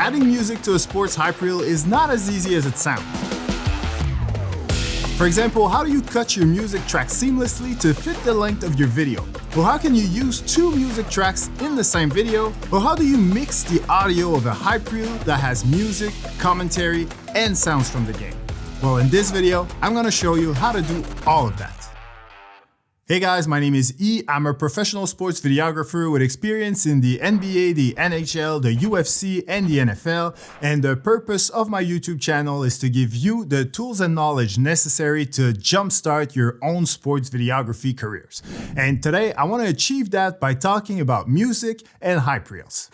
adding music to a sports hype reel is not as easy as it sounds. For example, how do you cut your music track seamlessly to fit the length of your video? Or how can you use two music tracks in the same video? Or how do you mix the audio of a hype reel that has music, commentary, and sounds from the game? Well, in this video, I'm gonna show you how to do all of that. Hey guys, my name is E. I'm a professional sports videographer with experience in the NBA, the NHL, the UFC, and the NFL. And the purpose of my YouTube channel is to give you the tools and knowledge necessary to jumpstart your own sports videography careers. And today, I want to achieve that by talking about music and hype reels.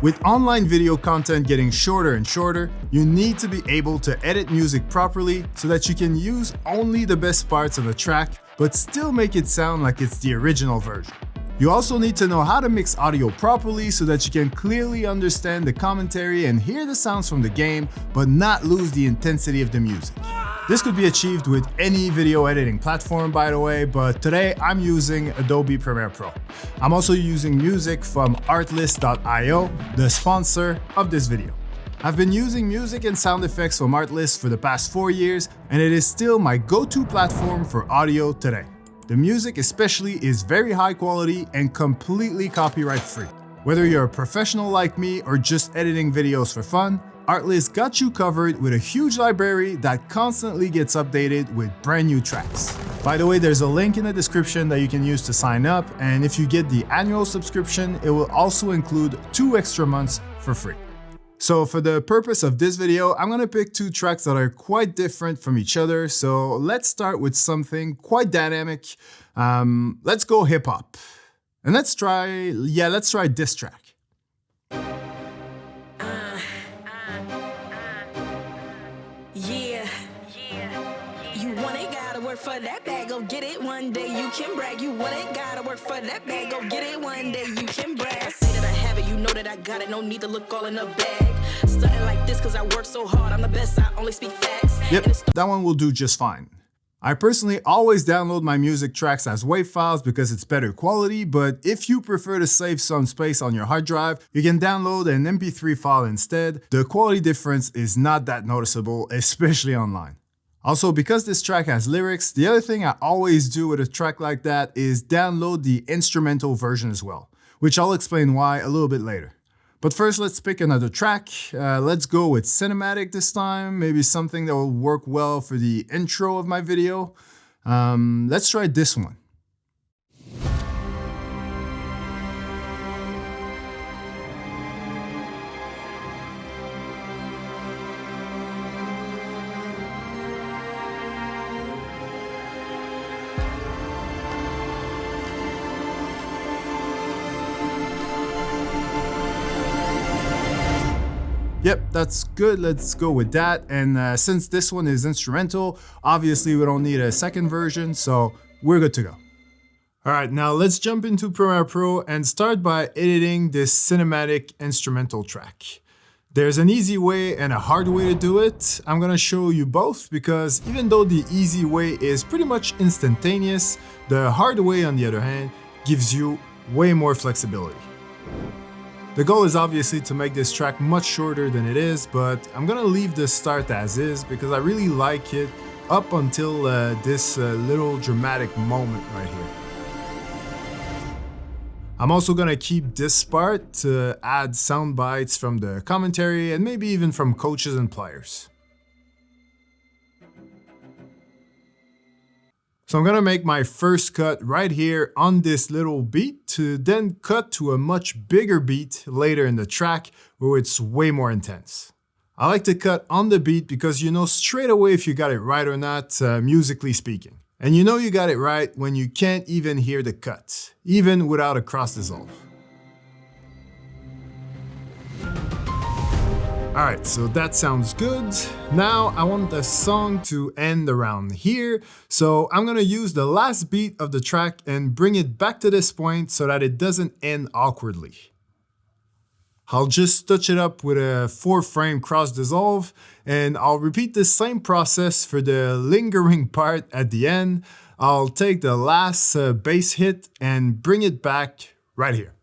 With online video content getting shorter and shorter, you need to be able to edit music properly so that you can use only the best parts of a track, but still make it sound like it's the original version. You also need to know how to mix audio properly so that you can clearly understand the commentary and hear the sounds from the game, but not lose the intensity of the music. This could be achieved with any video editing platform, by the way, but today I'm using Adobe Premiere Pro. I'm also using music from ARTLIST.io, the sponsor of this video. I've been using music and sound effects from ARTLIST for the past 4 years, and it is still my go-to platform for audio today. The music especially is very high quality and completely copyright free. Whether you're a professional like me or just editing videos for fun, ARTLIST got you covered with a huge library that constantly gets updated with brand new tracks. By the way, there's a link in the description that you can use to sign up, and if you get the annual subscription, it will also include 2 extra months for free. So for the purpose of this video, I'm gonna pick 2 tracks that are quite different from each other. So let's start with something quite dynamic. Let's go hip hop. And let's try this track. You want it, gotta work for that bag, go get it one day, you can brag. You want it, gotta work for that bag, go get it one day, you can brag. I say that I have it, you know that I got it, no need to look all in the bag. Stunning like this cause I work so hard, I'm the best, I only speak facts. Yep, that one will do just fine. I personally always download my music tracks as WAV files because it's better quality, but if you prefer to save some space on your hard drive, you can download an MP3 file instead. The quality difference is not that noticeable, especially online. Also, because this track has lyrics, the other thing I always do with a track like that is download the instrumental version as well, which I'll explain why a little bit later. But first, let's pick another track. Let's go with cinematic this time, maybe something that will work well for the intro of my video. Let's try this one. Yep, that's good. Let's go with that. And since this one is instrumental, obviously we don't need a second version, so we're good to go. All right, now let's jump into Premiere Pro and start by editing this cinematic instrumental track. There's an easy way and a hard way to do it. I'm gonna show you both because even though the easy way is pretty much instantaneous, the hard way, on the other hand, gives you way more flexibility. The goal is obviously to make this track much shorter than it is, but I'm gonna leave the start as is because I really like it up until this little dramatic moment right here. I'm also gonna keep this part to add sound bites from the commentary and maybe even from coaches and players. So I'm gonna make my first cut right here on this little beat to then cut to a much bigger beat later in the track where it's way more intense. I like to cut on the beat because you know straight away if you got it right or not, musically speaking. And you know you got it right when you can't even hear the cut, even without a cross dissolve. Alright, so that sounds good. Now I want the song to end around here, so I'm gonna use the last beat of the track and bring it back to this point so that it doesn't end awkwardly. I'll just touch it up with a 4-frame cross dissolve, and I'll repeat the same process for the lingering part at the end. I'll take the last bass hit and bring it back right here.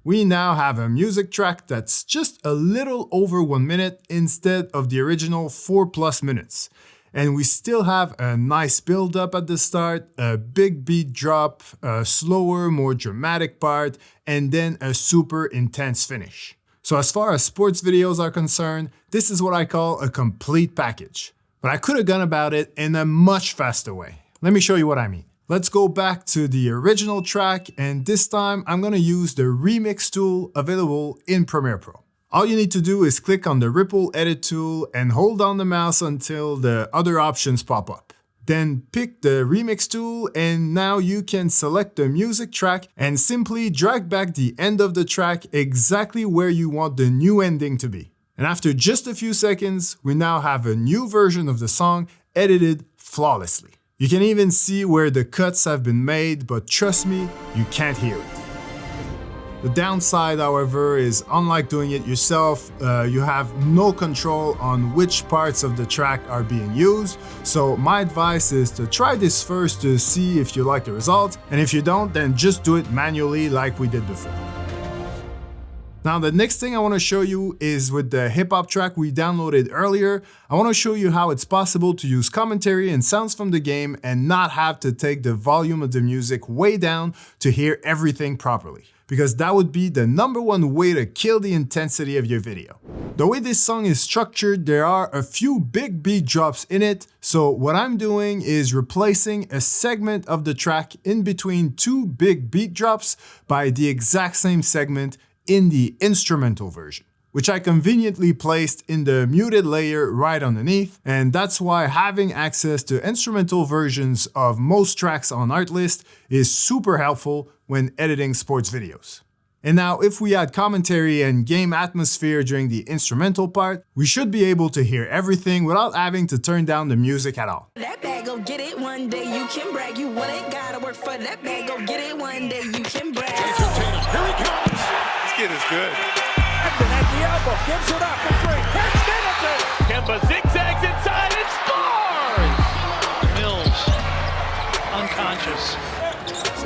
we now have a music track that's just a little over 1 minute instead of the original 4+ minutes. And we still have a nice build up at the start, a big beat drop, a slower, more dramatic part, and then a super intense finish. So as far as sports videos are concerned, this is what I call a complete package. But I could have gone about it in a much faster way. Let me show you what I mean. Let's go back to the original track, and this time I'm gonna use the remix tool available in Premiere Pro. All you need to do is click on the Ripple Edit tool and hold down the mouse until the other options pop up. Then pick the remix tool, and now you can select the music track and simply drag back the end of the track exactly where you want the new ending to be. And after just a few seconds, we now have a new version of the song edited flawlessly. You can even see where the cuts have been made, but trust me, you can't hear it. The downside, however, is unlike doing it yourself, you have no control on which parts of the track are being used. So my advice is to try this first to see if you like the result, and if you don't, then just do it manually like we did before. Now, the next thing I want to show you is with the hip-hop track we downloaded earlier. I want to show you how it's possible to use commentary and sounds from the game and not have to take the volume of the music way down to hear everything properly, because that would be the #1 way to kill the intensity of your video. The way this song is structured, there are a few big beat drops in it, so what I'm doing is replacing a segment of the track in between 2 big beat drops by the exact same segment in the instrumental version, which I conveniently placed in the muted layer right underneath, and that's why having access to instrumental versions of most tracks on ARTLIST is super helpful when editing sports videos. And now, if we add commentary and game atmosphere during the instrumental part, we should be able to hear everything without having to turn down the music at all. That bag, go get it one day, you can brag. You want it, gotta work for that bag, go get it one day, you can brag. Here he comes. This kid is good. At the elbow, gives it up for free. Kemba zigzags inside and scores! Mills, unconscious.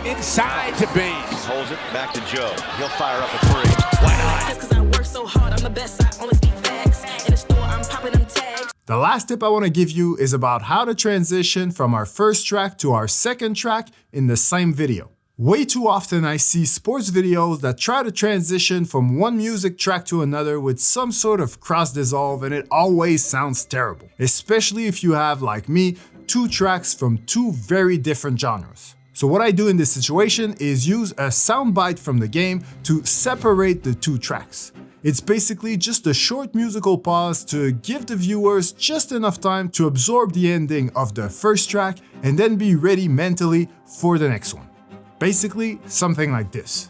Inside to Baines. Holds it back to Joe. He'll fire up a 3. Why not? Just cause I work so hard, I'm the best, I only speak facts. In the store, I'm popping them tags. The last tip I want to give you is about how to transition from our first track to our second track in the same video. Way too often I see sports videos that try to transition from one music track to another with some sort of cross dissolve, and it always sounds terrible, especially if you have, like me, 2 tracks from 2 very different genres. So what I do in this situation is use a soundbite from the game to separate the 2 tracks. It's basically just a short musical pause to give the viewers just enough time to absorb the ending of the first track and then be ready mentally for the next one. Basically, something like this.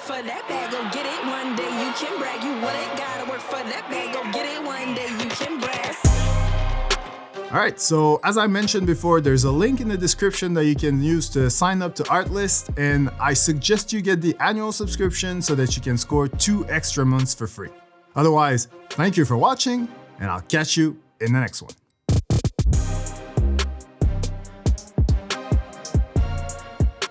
For that bag, go get it one day, you can brag. You want it, gotta work for that bag, go get it one day, you can brag. Alright, so as I mentioned before, there's a link in the description that you can use to sign up to ARTLIST, and I suggest you get the annual subscription so that you can score 2 extra months for free. Otherwise, thank you for watching, and I'll catch you in the next one.